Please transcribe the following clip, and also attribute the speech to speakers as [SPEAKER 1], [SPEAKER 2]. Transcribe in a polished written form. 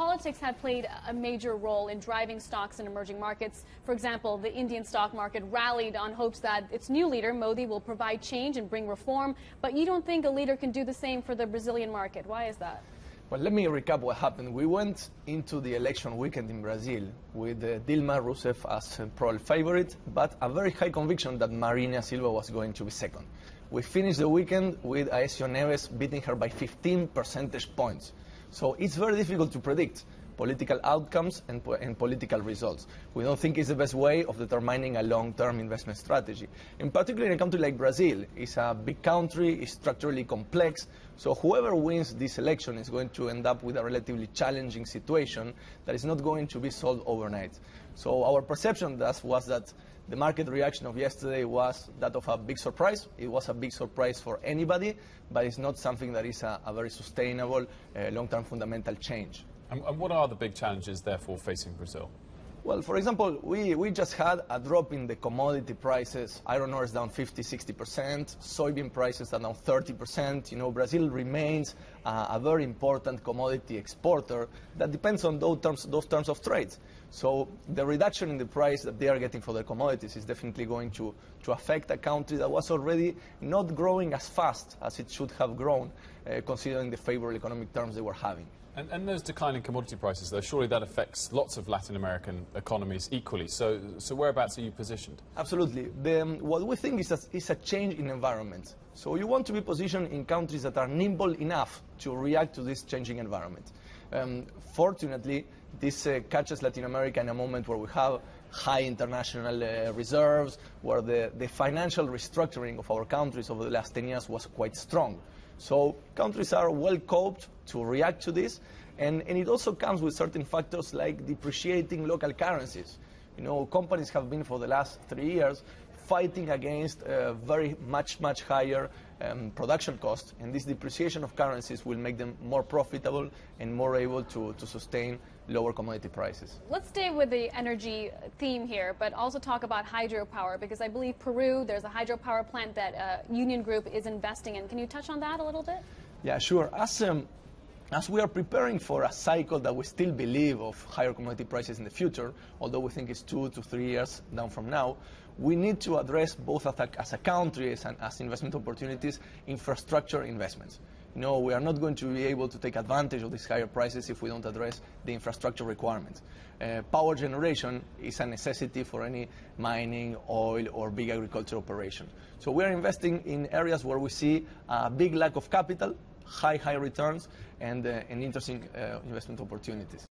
[SPEAKER 1] politics have played a major role in driving stocks in emerging markets. For example, the Indian stock market rallied on hopes that its new leader, Modi, will provide change and bring reform. But you don't think a leader can do the same for the Brazilian market. Why is that?
[SPEAKER 2] Well, let me recap what happened. We went into the election weekend in Brazil with Dilma Rousseff as a probable favorite, but a very high conviction that Marina Silva was going to be second. We finished the weekend with Aécio Neves beating her by 15 percentage points. So it's very difficult to predict political outcomes and political results. We don't think it's the best way of determining a long-term investment strategy. In particular, in a country like Brazil, it's a big country, it's structurally complex, so whoever wins this election is going to end up with a relatively challenging situation that is not going to be solved overnight. So our perception was that the market reaction of yesterday was that of a big surprise. It was a big surprise for anybody, but it's not something that is a very sustainable, long-term fundamental change.
[SPEAKER 3] And what are the big challenges, therefore, facing Brazil?
[SPEAKER 2] Well, for example, we just had a drop in the commodity prices. Iron ore is down 50–60%. Soybean prices are down 30%. You know, Brazil remains a very important commodity exporter that depends on those terms of trade. So the reduction in the price that they are getting for their commodities is definitely going to affect a country that was already not growing as fast as it should have grown, considering the favorable economic terms they were having.
[SPEAKER 3] And those declining commodity prices, though, surely that affects lots of Latin American economies equally. So whereabouts are you positioned?
[SPEAKER 2] Absolutely. What we think is a change in environment. So you want to be positioned in countries that are nimble enough to react to this changing environment. Fortunately, this catches Latin America in a moment where we have high international reserves, where the financial restructuring of our countries over the last 10 years was quite strong. So countries are well coped to react to this, and it also comes with certain factors like depreciating local currencies. You know, companies have been for the last 3 years fighting against very much higher production costs, and this depreciation of currencies will make them more profitable and more able to sustain lower commodity prices.
[SPEAKER 1] Let's stay with the energy theme here, but also talk about hydropower, because I believe Peru, there's a hydropower plant that Union Group is investing in. Can you touch on that a little bit?
[SPEAKER 2] Yeah, sure. As we are preparing for a cycle that we still believe of higher commodity prices in the future, although we think it's 2 to 3 years down from now, we need to address both as a country and as investment opportunities, infrastructure investments. You know, we are not going to be able to take advantage of these higher prices if we don't address the infrastructure requirements. Power generation is a necessity for any mining, oil, or big agriculture operation. So we are investing in areas where we see a big lack of capital, high returns, and interesting investment opportunities.